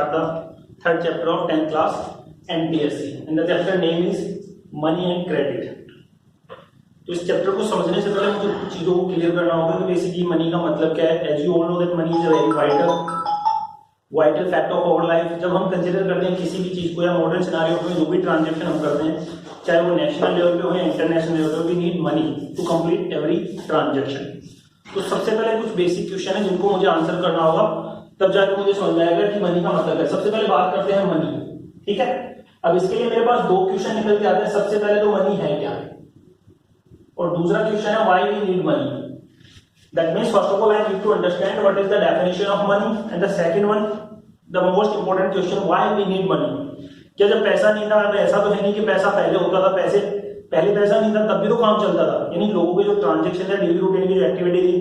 start the third chapter of 10th class NPSC and the chapter name is money and credit। तो इस chapter को समझने से पहले मुझे कुछ चीजों को क्लियर करना होगा कि बेसिकली मनी का मतलब क्या है। As you all know that money is a very vital fact of our life. जब हम कंसीडर करते हैं किसी भी चीज को या मॉडर्न सिनेरियो में जो भी ट्रांजेक्शन हम करते हैं, चाहे वो नेशनल लेवल पे हो या इंटरनेशनल लेवल पे, we need money to complete every transaction. तो सबसे पहले कुछ बेसिक क्वेश्चन है जिनको मुझे आंसर करना होगा, तब जाकर मुझे समझ में आएगा कि मनी का मतलब है। सबसे पहले बात करते हैं मनी, ठीक है। अब इसके लिए मेरे पास दो क्वेश्चन निकल के आते हैं। सबसे पहले तो मनी है क्या, और दूसरा क्वेश्चन है why we need money. That means first of all I need to understand what is the definition of money and the second one the most important question why we need money. क्या जब पैसा नहीं था, ऐसा तो है नहीं कि पैसा पहले होता था, पहले पैसा नहीं था तब भी तो काम चलता था। यानी लोगों के जो ट्रांजेक्शन है, डेली रूटीन की जो एक्टिविटी थी,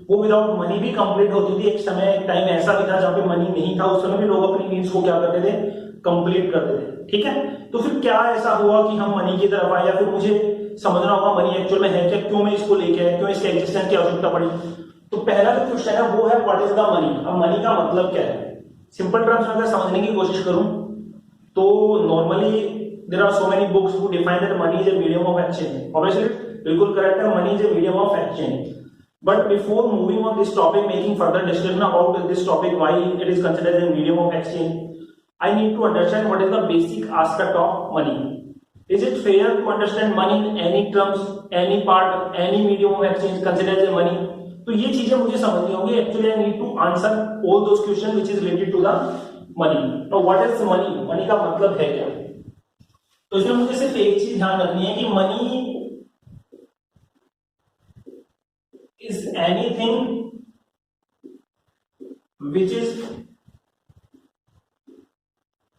वो विदाउट मनी भी कंप्लीट होती थी। एक टाइम ऐसा भी था जहां पे मनी नहीं था, उस समय भी लोग अपनी नीड्स को क्या करते थे, कंप्लीट करते थे, ठीक है। तो फिर क्या ऐसा हुआ कि हम मनी की तरफ आए, या फिर मुझे समझना होगा मनी एक्चुअल में है क्या, क्यों मैं इसको लेके आया, क्यों इसके एग्जिस्टेंस की आवश्यकता पड़ी। तो पहला जो क्वेश्चन है वो है व्हाट इज द मनी। अब मनी का मतलब क्या है, सिंपल टर्म्स में अगर समझने की कोशिश करूं तो normally there are so many books who define that money is a medium of exchange. Obviously बिल्कुल करेक्ट है, money is a medium of exchange. But before moving on this topic, making further discussion about this topic, why it is considered as a medium of exchange, I need to understand what is the basic aspect of money. Is it fair to understand money in any terms, any part, any medium of exchange considered as a money? तो ये चीजें मुझे समझनी होगी। Actually, I need to answer all those questions which is related to the money. Now, what is money? Money का मतलब है क्या? तो इसमें मुझे सिर्फ एक चीज ध्यान रखनी है कि money is anything which is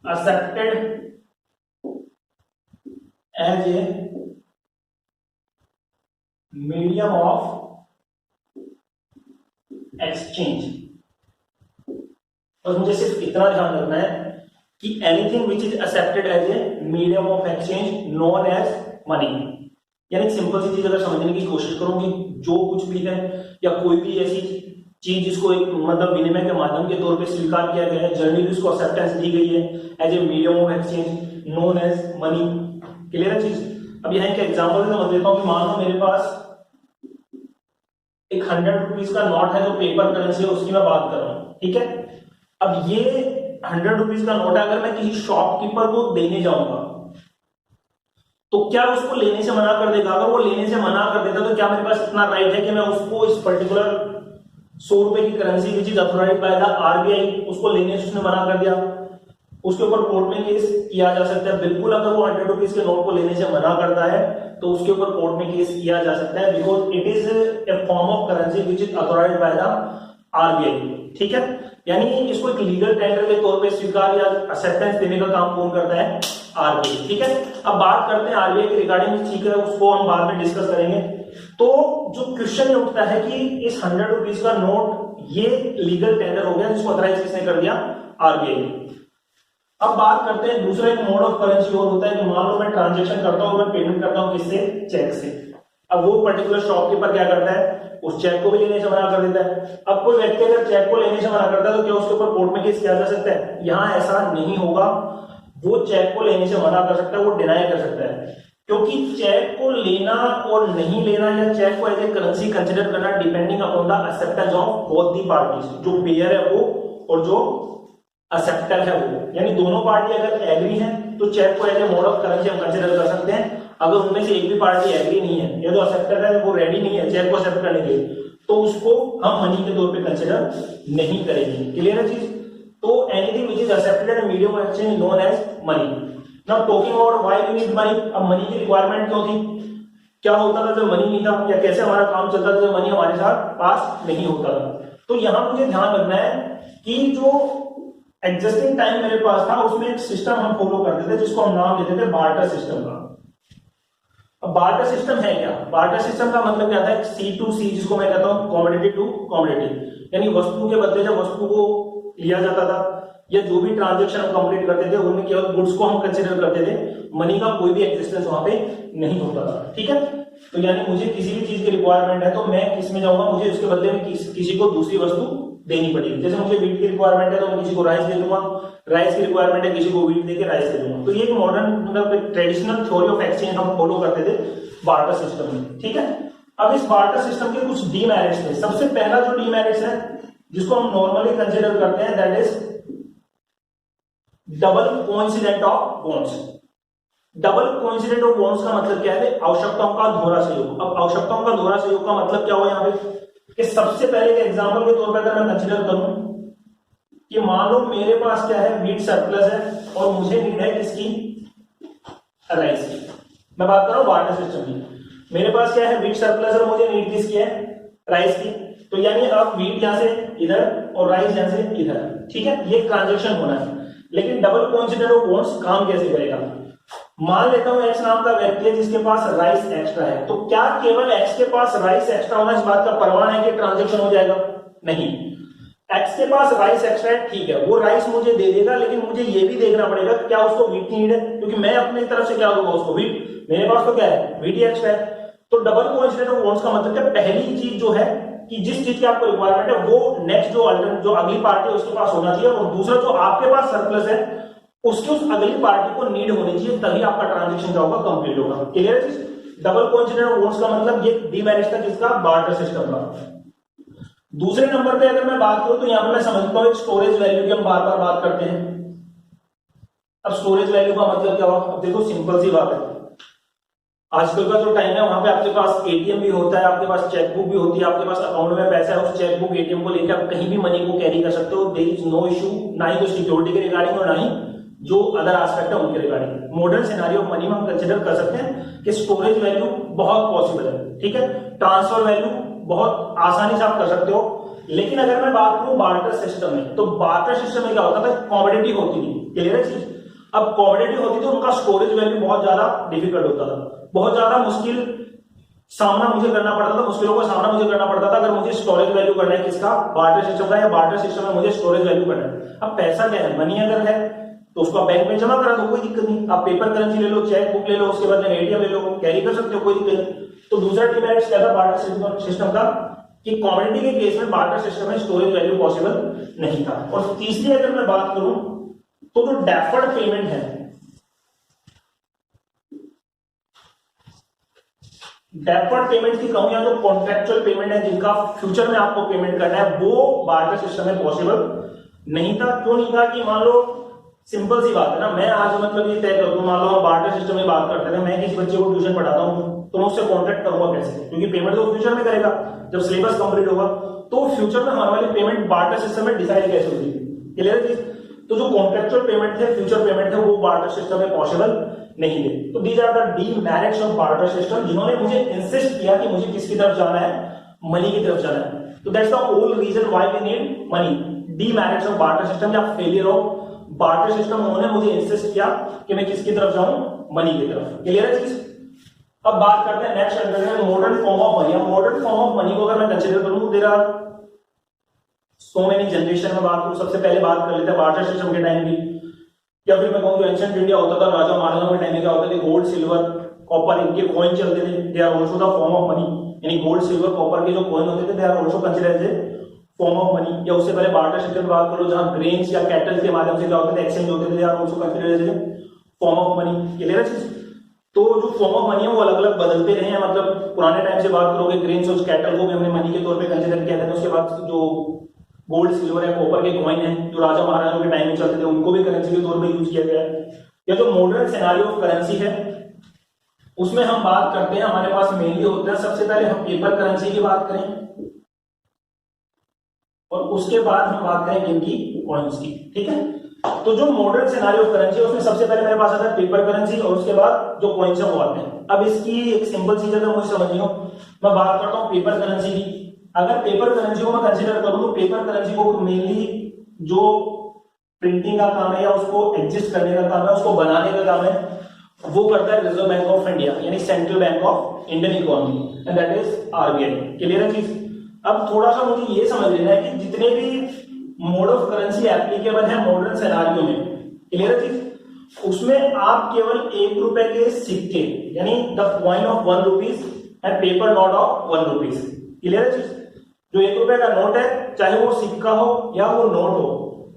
accepted as a medium of exchange। और मुझे सिर्फ इतना ध्यान रखना है कि anything which is accepted as a medium of exchange known as money। यानी सिंपल सी चीज अगर समझने की कोशिश करूंगी, जो कुछ भी है या कोई भी ऐसी चीज जिसको एक मतलब विनिमय के माध्यम के तौर पे स्वीकार किया गया है, जनरली उसको एक्सेप्टेंस दी गई है as a medium of exchange known as money. Clear है चीज। अब यहाँ एक एग्जांपल समझ लेता हूँ कि मान लो मेरे पास एक 100 रुपीज का नोट है जो पेपर करेंसी है, उसकी मैं बात कर रहा हूँ, ठीक है। अब ये 100 रुपीज का नोट है, अगर मैं किसी शॉपकीपर को देने जाऊंगा तो क्या उसको लेने से मना कर देगा? अगर वो लेने से मना कर देता तो क्या मेरे पास इतना राइट है कि मैं उसको इस पर्टिकुलर 100 रुपए की currency which is authorised by the RBI, उसको लेने से उसने मना कर दिया, उसके ऊपर कोर्ट में केस किया जा सकता है। बिल्कुल, अगर वो 100 रुपीज के नोट को लेने से मना करता है तो उसके ऊपर कोर्ट में केस किया जा सकता है, because it is a form of currency which is authorised by the RBI, ठीक है। यानी इसको एक लीगल टेंडर के तौर पे स्वीकार या एक्सेप्टेंस देने का काम कौन करता है? आरबीआई, ठीक है। अब बात करते हैं आरबीआई के रिगार्डिंग, ठीक है, उसको हम बाद में डिस्कस करेंगे। तो जो क्वेश्चन उठता है कि इस 100 रुपीज का नोट ये लीगल टेंडर हो गया, जिसको ऑथराइज किसने कर दिया? आरबीआई। अब बात करते हैं दूसरा एक मोड ऑफ करेंसी और होता है कि मान लो मैं ट्रांजेक्शन करता हूं, मैं पेमेंट करता हूं किससे? चेक से। अब वो पर्टिकुलर शॉपकीपर क्या करता है? उस चेक को भी लेने से मना कर देता है। अब कोई व्यक्ति अगर चेक को लेने से मना करता है तो क्या उसके ऊपर कोर्ट में केस किया जा सकता है? यहां ऐसा नहीं होगा। वो चेक को लेने से मना कर सकता है, वो डिनाई कर सकता है, क्योंकि चेक को लेना और नहीं लेना या चेक को एज ए करेंसी कंसीडर करना depending upon the acceptance of both the parties, जो पेयर है वो और जो एक्सेप्टर है वो। यानी दोनों पार्टी अगर एग्री है तो चेक को as a mode of currency हम कंसीडर कर सकते हैं। अगर उनमें से एक भी पार्टी एग्री नहीं है या जो एक्सेप्टर है वो रेडी नहीं है चेक को एक्सेप्ट करने के लिए, तो उसको हम मनी के तौर पे कंसीडर नहीं करेंगे। क्लियर है चीज। तो anything which is accepted in medium of exchange known as money. Now talking about why we need money. अब मनी की रिक्वायरमेंट क्यों थी? क्या होता था जब मनी नहीं था, या कैसे हमारा काम चलता था जब मनी हमारे साथ पास नहीं होता था? तो यहां मुझे ध्यान रखना है कि जो एग्जिस्टिंग टाइम मेरे पास था उसमें एक सिस्टम हम फॉलो करते थे जिसको हम नाम देते थे बार्टर सिस्टम का। अब बार्टर सिस्टम है क्या? बार्टर सिस्टम का मतलब क्या था? सी टू सी, जिसको मैं कहता हूं कमोडिटी टू कमोडिटी, यानी वस्तु के बदले जब वस्तु को लिया जाता था या जो भी ट्रांजेक्शन हम कंप्लीट करते थे उनमें केवल गुड्स को हम कंसीडर करते थे, मनी का कोई भी एग्जिस्टेंस वहां पे नहीं होता था। ठीक है, तो यानी मुझे किसी भी चीज की रिक्वायरमेंट है तो मैं किस में जाऊंगा, मुझे उसके बदले में किसी को दूसरी वस्तु देनी पड़ेगी। जैसे मुझे वीट की रिक्वायरमेंट है तो मैं किसी को राइस दे दूंगा, राइस की रिक्वायरमेंट है किसी को वीट देके राइस दे दूंगा। तो ये एक मॉडर्न मतलब ट्रेडिशनल थ्योरी ऑफ एक्सचेंज हम फॉलो करते थे बार्टर सिस्टम में। ठीक है, अब इस बार्टर सिस्टम के कुछ डीमेरिट्स है। सबसे पहला जो डीमेरिट्स है जिसको हम नॉर्मली कंसीडर करते हैं that is double coincident of bonds. Double coincident of bonds का मतलब क्या है, आवश्यकताओं का दोहरा सहयोग। अब आवश्यकताओं का दोहरा सहयोग का मतलब क्या हुआ यहाँ पे कि सबसे पहले एग्जांपल के तौर पर अगर मैं कंसीडर करूं कि मान लो मेरे पास क्या है, वीट सरप्लस है और मुझे नीड है किसकी, राइस की। मैं बात कर रहा हूं बार्टर सिस्टम की। मेरे पास क्या है, वीट सरप्लस और मुझे नीड किसकी है, राइस की। तो यानी अब वीट यहां से इधर और राइस यहां से इधर। ठीक है, ये ट्रांजेक्शन होना है। लेकिन डबल कोइंसिडेंट ऑफ बॉन्ड्स काम कैसे करेगा, मान लेता हूं एक्स नाम का व्यक्ति है जिसके पास राइस एक्स्ट्रा है, तो क्या केवल एक्स के पास राइस एक्स्ट्रा होना इस बात का प्रमाण है कि ट्रांजेक्शन हो जाएगा? नहीं। एक्स के पास राइस एक्स्ट्रा है, ठीक है, वो राइस मुझे दे देगा, लेकिन मुझे ये भी देखना पड़ेगा क्या उसको वीट की नीड है, क्योंकि मैं अपनी तरफ से क्या दूंगा उसको, वीट। मेरे पास तो क्या है, वीट ही एक्स्ट्रा है। तो डबल कोइंसिडेंट ऑफ बॉन्ड्स का मतलब क्या, पहली चीज जो है कि जिस चीज की आपको रिक्वायरमेंट है वो नेक्स्ट जो अगली पार्टी है उसके पास होना चाहिए, और दूसरा जो आपके पास सरप्लस है उसकी उस अगली पार्टी को नीड होनी चाहिए, तभी आपका ट्रांजेक्शन क्या होगा, कंप्लीट होगा। क्लियर है? डबल कोइंसिडेंट ऑफ बॉन्ड्स का मतलब ये डीमेरिट था किसका, बार्टर सिस्टम का। दूसरे नंबर पे अगर मैं बात करूं तो यहां पर मैं समझता हूं एक स्टोरेज वैल्यू की हम बार बार बात करते हैं। अब स्टोरेज वैल्यू का मतलब क्या हुआ, अब देखो सिंपल सी बात है, आजकल का जो टाइम है वहां पे आपके पास एटीएम भी होता है, आपके पास चेकबुक भी होती है, आपके पास अकाउंट में पैसा है, उस चेकबुक एटीएम को लेकर आप कहीं भी मनी को कैरी कर सकते हो। देयर इज नो इशू, ना ही तो सिक्योरिटी के रिगार्डिंग और ना ही जो अदर एस्पेक्ट है उनके regarding. Modern scenario of money में हम कंसीडर कर सकते हैं कि स्टोरेज वैल्यू बहुत पॉसिबल है। ठीक है, ट्रांसफर वैल्यू बहुत आसानी से आप कर सकते हो। लेकिन अगर मैं बात करूं बार्टर सिस्टम में, तो बार्टर सिस्टम में क्या होता था, कॉमोडिटी होती थी। क्लियर है चीज? अब कॉमोडिटी होती थी, उनका स्टोरेज वैल्यू बहुत ज्यादा डिफिकल्ट होता था, बहुत ज्यादा मुश्किल सामना मुझे करना पड़ता था, मुश्किलों का सामना मुझे करना पड़ता था अगर मुझे स्टोरेज वैल्यू करना है किसका, बार्टर सिस्टम का, या बार्टर सिस्टम में मुझे स्टोरेज वैल्यू करना है। अब पैसा क्या है, मनी अगर है तो उसको आप बैंक में जमा करा दो, कोई दिक्कत नहीं। आप पेपर करेंसी ले लो, चेक बुक ले लो, उसके बाद एटीएम ले लो, कैरी कर सकते हो, कोई दिक्कत नहीं। तो दूसरा डिमेरिट क्या था बार्टर सिस्टम का, कि कॉमोडिटी के केस में बार्टर सिस्टम में स्टोरेज वैल्यू पॉसिबल नहीं था। और तीसरी अगर मैं बात करूं तो जो डेफर्ड पेमेंट है, डेफर्ड पेमेंट की कहूं या जो कॉन्ट्रेक्चुअल पेमेंट है जिनका फ्यूचर में आपको पेमेंट करना है, वो बार्टर सिस्टम में पॉसिबल नहीं था। क्यों नहीं था कि मान लो सिंपल सी बात है ना, मैं आज मतलब ये तय कर दूं, मान लो हम बार्टर सिस्टम में बात करते थे, मैं किसी बच्चे को ट्यूशन पढ़ाता हूं तो मैं उससे कॉन्ट्रैक्ट करूंगा कैसे, क्योंकि पेमेंट तो फ्यूचर में करेगा जब सिलेबस कंप्लीट होगा। तो फ्यूचर में हमारे वाली पेमेंट बार्टर सिस्टम में डिसाइड कैसे होगी। क्लियर है? तो जो कॉन्ट्रेक्चुअल पेमेंट थे, फ्यूचर पेमेंट थे, वो बार्टर सिस्टम में पॉसिबल नहीं है। तो these are the demerits of barter system, जिन्होंने मुझे इंसिस्ट किया कि मुझे किसकी तरफ जाना है, मनी की तरफ जाना है। तो that's the whole reason why we need money. Demerits of barter system या फेलियर ऑफ बार्टर सिस्टम, उन्होंने मुझे इंसिस्ट किया कि मैं किसकी तरफ जाऊं, मनी की तरफ। क्लियर है चीज? अब बात करते हैं नेक्स्ट अंडर में modern form of money. Modern form of money को अगर मैं कंसीडर करूं, there are so many generation में बात करूं, सबसे पहले बात कर लेते हैं बार्टर सिस्टम के टाइम की, या फिर मैं कहूं जो एंशिएंट इंडिया होता था, राजा महाराजाओं के टाइम में क्या होता था, गोल्ड सिल्वर कॉपर इनके कॉइन चलते थे, they are also the form of money. यानी गोल्ड सिल्वर कॉपर के जो कॉइन होते थे, they are also considered as a form of money. या उससे पहले बार्टर सिस्टम की बात करो जहां ग्रेन्स या कैटल के माध्यम से क्या होते थे, एक्सचेंज होते थे, they are also considered as a form of money. Clear है चीज? तो जो फॉर्म ऑफ मनी है वो अलग अलग बदलते रहे हैं, मतलब पुराने टाइम से बात करोगे ग्रेन्स और कैटल को भी हमने मनी के तौर पे कंसीडर किया था। उसके बाद जो गोल्ड सिल्वर है कॉपर के कॉइन है जो राजा महाराजाओं के टाइम में चलते थे, उनको भी करेंसी के तौर पे यूज किया गया है। या जो मॉडर्न सिनेरियो ऑफ करेंसी है उसमें हम बात करते हैं, हमारे पास मेनली होता है, सबसे पहले हम पेपर करेंसी की बात करें और उसके बाद हम बात करें इनकी कॉइन्स की। ठीक है, तो जो मॉडर्न सिनेरियो ऑफ करेंसी है उसमें सबसे पहले मेरे पास आता है पेपर करेंसी और उसके बाद जो कॉइन्स है वो आते हैं। अब इसकी एक सिंपल चीज अगर मुझे समझनी हो, मैं बात करता हूं पेपर करेंसी की। अगर पेपर करेंसी को मैं कंसीडर करूं तो पेपर करेंसी को मेनली जो प्रिंटिंग का काम है या उसको एग्जिस्ट करने का काम है, उसको बनाने का काम है, वो करता है रिजर्व बैंक ऑफ इंडिया, यानी central bank of Indian economy, and that is RBI. Clear है चीज? अब थोड़ा सा मुझे ये समझ लेना है कि जितने भी मोड ऑफ करेंसी एप्लीकेबल है मॉडर्न सिनेरियो में, क्लियर है चीज। उसमें आप केवल 1 रुपए के सिक्के यानी the coin of 1 rupees and paper note of 1 rupees, clear है चीज। जो 1 रुपए का नोट है, चाहे वो सिक्का हो या वो नोट हो,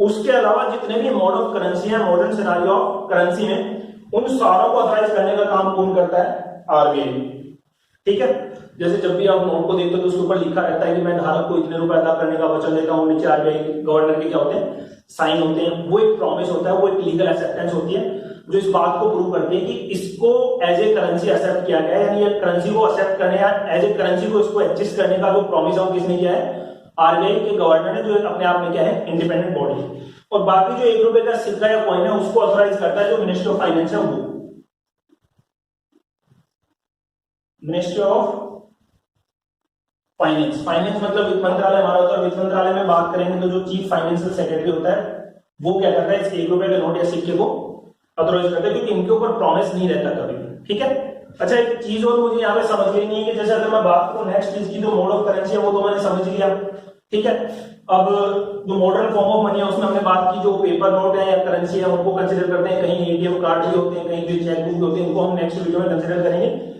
उसके अलावा जितने भी मोड ऑफ करेंसी है मॉडर्न सिनेरियो ऑफ करेंसी में, उन सारों को ऑथराइज करने का काम कौन करता है? आरबीआई, ठीक है। जैसे जब भी आप नोट को देखते हो तो उसके ऊपर लिखा रहता है कि मैं धारक को इतने रुपए अदा करने का वचन देता हूँ, नीचे आरबीआई गवर्नर के क्या होते हैं? साइन होते हैं। वो एक प्रॉमिस होता है, वो एक लीगल एक्सेप्टेंस होती है जो इस बात को प्रूव करती है कि इसको एज ए करेंसी एक्सेप्ट किया गया है, यानी ये करेंसी को एक्सेप्ट करने या एज ए करेंसी को इसको एग्जिस्ट करने का जो प्रॉमिस है वो किसने किया है? आरबीआई के गवर्नर ने, जो अपने आप में क्या है? Independent body. और बाकी जो 1 रुपए का सिक्का या कॉइन है उसको ऑथराइज करता है जो मिनिस्ट्री ऑफ फाइनेंस है, वो मिनिस्ट्री ऑफ फाइनेंस। फाइनेंस मतलब वित्त मंत्रालय हमारा होता है। वित्त मंत्रालय में बात करेंगे तो जो चीफ फाइनेंशियल सेक्रेटरी होता है वो क्या करता है? इस 1 रुपए के नोट या सिक्के को ऑथराइज करता है, क्योंकि इनके ऊपर प्रॉमिस नहीं रहता कभी, ठीक है। अच्छा, एक चीज और मुझे यहाँ पे समझ में नहीं है कि जैसे अगर मैं बात करूं नेक्स्ट चीज की, जो मोड ऑफ करेंसी है वो तो मैंने समझ लिया, ठीक है। अब जो मॉडर्न फॉर्म ऑफ मनी है उसमें हमने बात की, जो पेपर नोट है या करेंसी है उनको कंसिडर करते हैं, कहीं एटीएम कार्ड भी होते हैं, कहीं जो चेक बुक होते हैं, उनको हम नेक्स्ट वीडियो में कंसिडर करेंगे।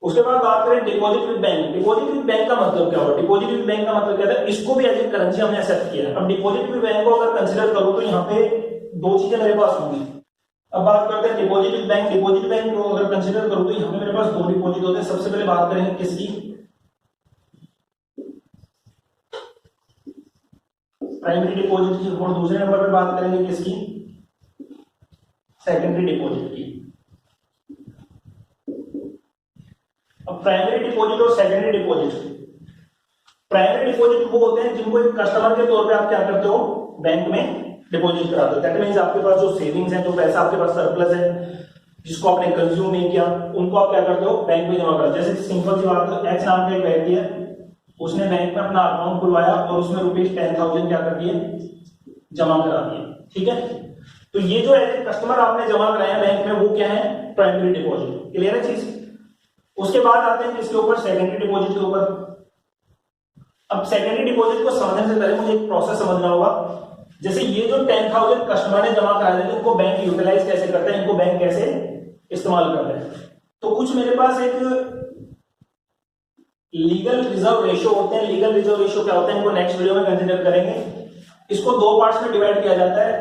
उसके बाद बात करें deposit with bank. Deposit with bank का मतलब क्या होगा? डिपॉजिट विद बैंक का मतलब क्या है? इसको भी एज ए करेंसी हमने एक्सेप्ट किया है। अब डिपॉजिट विद बैंक को अगर कंसिडर करूं तो यहाँ पे 2 चीजें मेरे पास होंगी। अब बात करते हैं deposit with bank. Deposit bank को अगर कंसिडर करूं तो यहाँ पे मेरे पास 2 डिपॉजिट होते हैं। सबसे पहले बात करेंगे किसकी? प्राइमरी डिपॉजिट की। और दूसरे नंबर पर बात करेंगे किसकी? सेकेंडरी डिपॉजिट की। अब प्राइमरी डिपॉजिट और सेकेंडरी डिपॉजिट, प्राइमरी डिपॉजिट वो होते हैं जिनको एक कस्टमर के तौर पे आप क्या करते हो? बैंक में डिपॉजिट कराते हो। दैट मींस आपके पास जो सेविंग्स है, जो पैसा आपके पास सरप्लस है जिसको आपने कंज्यूम नहीं किया, उनको आप क्या करते हो? बैंक में जमा करते हो। जैसे सिंपल सी बात है, एक्स नाम का एक व्यक्ति है, उसने बैंक में अपना अकाउंट खुलवाया और उसमें ₹10,000 क्या कर दिए? जमा करा दिए, ठीक है। तो ये जो है कस्टमर आपने जमा कराया बैंक में, वो क्या है? प्राइमरी डिपॉजिट, क्लियर है चीज। उसके बाद आते हैं किसके ऊपर? सेकेंडरी डिपॉजिट के ऊपर। अब सेकेंडरी डिपॉजिट को समझने से पहले मुझे एक प्रोसेस समझना होगा। जैसे ये जो 10,000 कस्टमर ने जमा कराए थे, इनको बैंक यूटिलाइज कैसे करता है, इनको बैंक कैसे इस्तेमाल करता है? तो कुछ मेरे पास एक लीगल रिजर्व रेशियो होते हैं। लीगल रिजर्व रेशियो क्या होता है, इनको नेक्स्ट वीडियो में कंसिडर करेंगे। इसको 2 पार्ट्स में डिवाइड किया जाता है,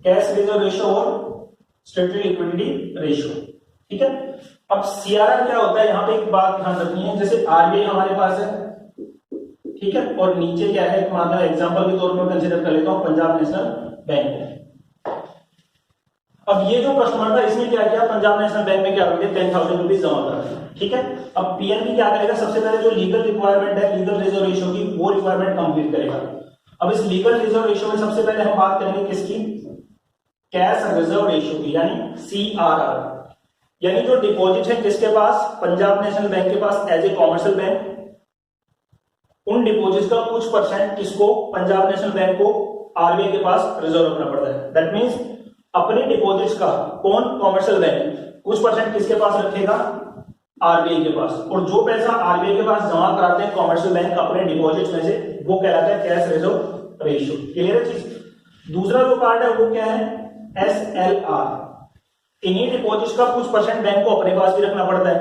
कैश रिजर्व रेशियो और स्टेटरी लिक्विडिटी रेशियो, ठीक है। अब सीआरआर क्या होता है, यहां पे एक बात ध्यान रखनी है। जैसे आरबीआई हमारे पास है, ठीक है, और नीचे क्या है, मान लो एग्जांपल के तौर पर कंसीडर कर लेता हूं पंजाब नेशनल बैंक है। अब ये जो कस्टमर था इसने क्या किया? पंजाब नेशनल बैंक में क्या कर दिया? 10,000 रुपीज जमा कर दिया, ठीक है। अब पीएनबी क्या करेगा? सबसे पहले जो लीगल रिक्वायरमेंट है लीगल रिजर्व रेशियो की, वो रिक्वायरमेंट कंप्लीट करेगा। अब इस लीगल रिजर्व रेशियो में सबसे पहले हम बात करेंगे किसकी? कैश रिजर्व रेशियो की, यानी सीआरआर। यानी जो डिपॉजिट है किसके पास? पंजाब नेशनल बैंक के पास एज ए कॉमर्शियल बैंक, उन डिपॉजिट का कुछ परसेंट किसको? पंजाब नेशनल बैंक को आरबीआई के पास रिजर्व रखना पड़ता है। दैट मींस अपने डिपॉजिट्स का कौन? कॉमर्शियल बैंक कुछ परसेंट किसके पास रखेगा? आरबीआई के पास। और जो पैसा आरबीआई के पास जमा कराते हैं कॉमर्शियल बैंक अपने डिपॉजिट में से, वो कहलाता है कैश रिजर्व रेशियो, क्लियर है चीज। दूसरा जो पार्ट है वो क्या है? एसएलआर। इन्हीं डिपॉजिट का कुछ परसेंट बैंक को अपने पास भी रखना पड़ता है।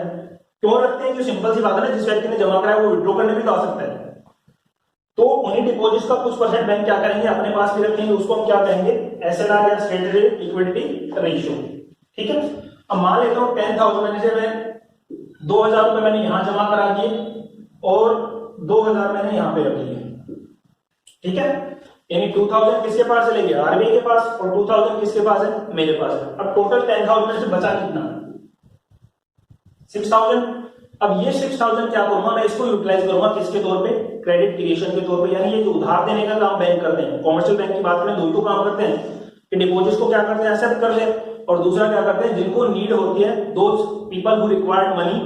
क्यों रखते हैं? क्यों? सिंपल सी बात है ना, जिस व्यक्ति ने जमा कराया वो विड्रॉ करने भी तो आ सकता है। तो उन्हीं डिपॉजिट का कुछ परसेंट बैंक क्या करेंगे? अपने पास भी रखेंगे। उसको हम क्या कहेंगे? एसएलआर या स्टेटरी लिक्विडिटी रेशियो, ठीक है। अब मान लेता हूं 10,000 मैंने से 2,000 रुपए मैंने यहां जमा करा दिए और 2,000 मैंने यहां पे रख लिए, ठीक है। यानी 2,000 किसके पास चले गए? आरबीआई के पास, और 2,000 किसके पास है? मेरे पास है। अब टोटल 10,000 में से बचा कितना? 6,000। अब ये 6,000 क्या करूंगा? मैं इसको यूटिलाइज करूंगा किसके तौर पे? क्रेडिट क्रिएशन के तौर पे। यानी ये जो उधार देने का काम बैंक करते हैं, कॉमर्शियल बैंक की बात करें, दो ही तो काम करते हैं कि डिपॉजिट को क्या करते हैं? एक्सेप्ट कर ले, और दूसरा क्या करते हैं? जिनको नीड होती है, those people who required money,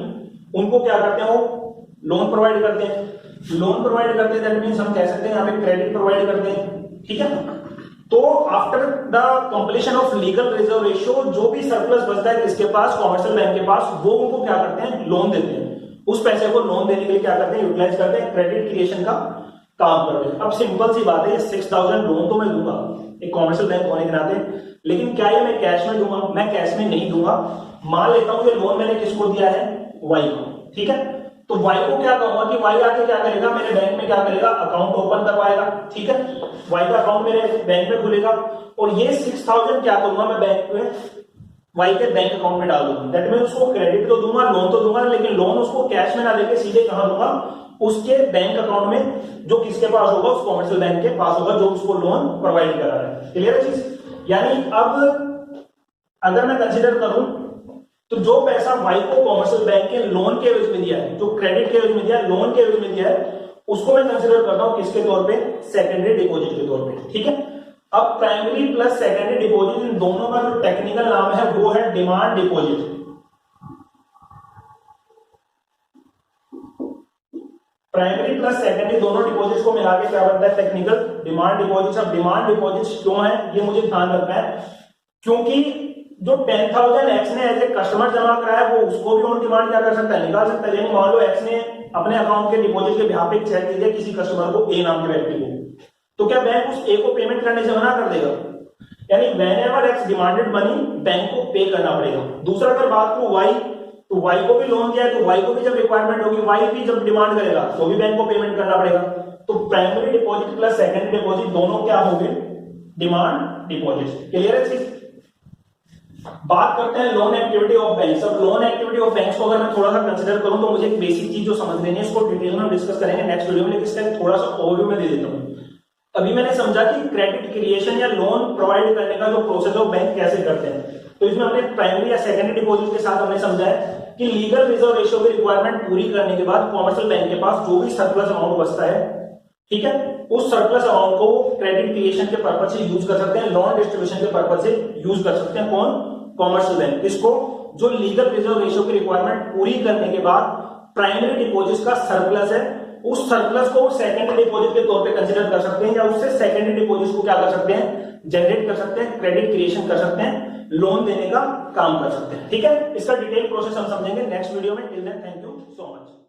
उनको क्या करते हैं? वो लोन प्रोवाइड करते हैं। लोन प्रोवाइड करते हैं, दैट मींस हम कह सकते हैं यहाँ पे क्रेडिट प्रोवाइड करते हैं, ठीक है। तो after the completion of legal reserve ratio, जो भी सरप्लस बचता है किसके पास? कॉमर्शियल बैंक के पास, वो उनको क्या करते हैं? लोन देते हैं। उस पैसे को लोन देने के लिए क्या करते हैं? यूटिलाइज करते हैं क्रेडिट क्रिएशन का काम कर रहे हैं। अब सिंपल सी बात है, ये 6,000 लोन तो मैं दूंगा एक कॉमर्शियल बैंक होने के नाते, लेकिन क्या ये मैं कैश में दूंगा? मैं कैश में नहीं दूंगा। मान लेता हूं ये लोन मैंने किसको दिया है? वाई को, ठीक है। तो वाई को क्या कहूंगा कि वाई आके क्या करेगा, मेरे बैंक में क्या करेगा, अकाउंट ओपन करवाएगा, ठीक है। वाई का अकाउंट मेरे बैंक में खुलेगा और ये 6,000 क्या करूंगा मैं बैंक में, वाई के बैंक अकाउंट में डाल दूंगा। दैट मीन उसको क्रेडिट तो दूंगा, लोन तो दूंगा, लेकिन लोन उसको कैश में ना देके सीधे कहां दूंगा, उसके बैंक अकाउंट में, जो किसके पास होगा, उस कॉमर्शियल बैंक के पास होगा जो उसको लोन प्रोवाइड करा रहा है। क्लियर है चीज? यानी अब अगर मैं कंसीडर करूं तो जो पैसा वाई को कॉमर्शियल बैंक के लोन के एवज में दिया है, जो क्रेडिट के एवज में दिया है, लोन के एवज में दिया है, उसको मैं कंसीडर करता हूं किसके तौर पे? सेकेंडरी डिपॉजिट के तौर पे, ठीक है। अब प्राइमरी प्लस सेकेंडरी डिपॉजिट, इन दोनों का जो टेक्निकल नाम है वो है demand deposit. Primary plus secondary दोनों डिपॉजिट्स को मिला के क्या बनता है? Technical demand deposits. अब डिमांड डिपॉजिट्स क्यों है ये मुझे ध्यान रखना है, क्योंकि जो 10,000 एक्स ने एज ए कस्टमर जमा कराया वो उसको भी ऑन डिमांड क्या कर सकता है? निकाल सकता है। यानी मान लो एक्स ने अपने अकाउंट के डिपॉजिट के बिहाफ पे एक चेक दिया किसी कस्टमर को, ए नाम के व्यक्ति को, तो क्या बैंक उस ए को पेमेंट करने से मना कर देगा? यानी whenever x demanded money, bank को पे करना पड़ेगा। दूसरा अगर बात करूं वाई, तो वाई को भी लोन दिया है तो वाई को भी जब रिक्वायरमेंट होगी, वाई भी जब डिमांड करेगा तो भी बैंक को पेमेंट करना पड़ेगा। तो primary deposit plus secondary deposit दोनों क्या होंगे? Demand deposit. क्लियर है चीज? बात करते हैं लोन एक्टिविटी ऑफ बैंक्स। अब लोन एक्टिविटी ऑफ बैंक्स को अगर मैं थोड़ा सा कंसीडर करूं तो मुझे एक बेसिक चीज जो समझ लेनी है, इसको डिटेल में डिस्कस करेंगे नेक्स्ट वीडियो में, लेकिन इसका थोड़ा सा ओवरव्यू में दे देता हूं। अभी मैंने समझा कि क्रेडिट क्रिएशन या लोन प्रोवाइड करने का जो प्रोसेस ऑफ बैंक कैसे करते हैं, तो इसमें हमने प्राइमरी या सेकेंडरी डिपॉजिट के साथ हमने समझा है कि लीगल रिजर्व रेशियो की रिक्वायरमेंट पूरी करने के बाद कॉमर्शियल बैंक के पास जो भी सरप्लस अमाउंट बचता है, ठीक है, उस सरप्लस अमाउंट को क्रेडिट क्रिएशन के पर्पज से यूज कर सकते हैं, लोन डिस्ट्रीब्यूशन के पर्पज से यूज कर सकते हैं। कौन? Commercial bank. इसको जो लीगल रिजर्व रेशियो की रिक्वायरमेंट पूरी करने के बाद प्राइमरी डिपॉजिट का सरप्लस है, उस सरप्लस को सेकेंडरी डिपॉजिट के तौर पे कंसीडर कर सकते हैं, या उससे सेकेंडरी डिपॉजिट को क्या कर सकते हैं? जनरेट कर सकते हैं, क्रेडिट क्रिएशन कर सकते हैं, लोन देने का काम कर सकते हैं। ठीक है, इसका डिटेल प्रोसेस हम समझेंगे नेक्स्ट वीडियो में। Till then thank you so much.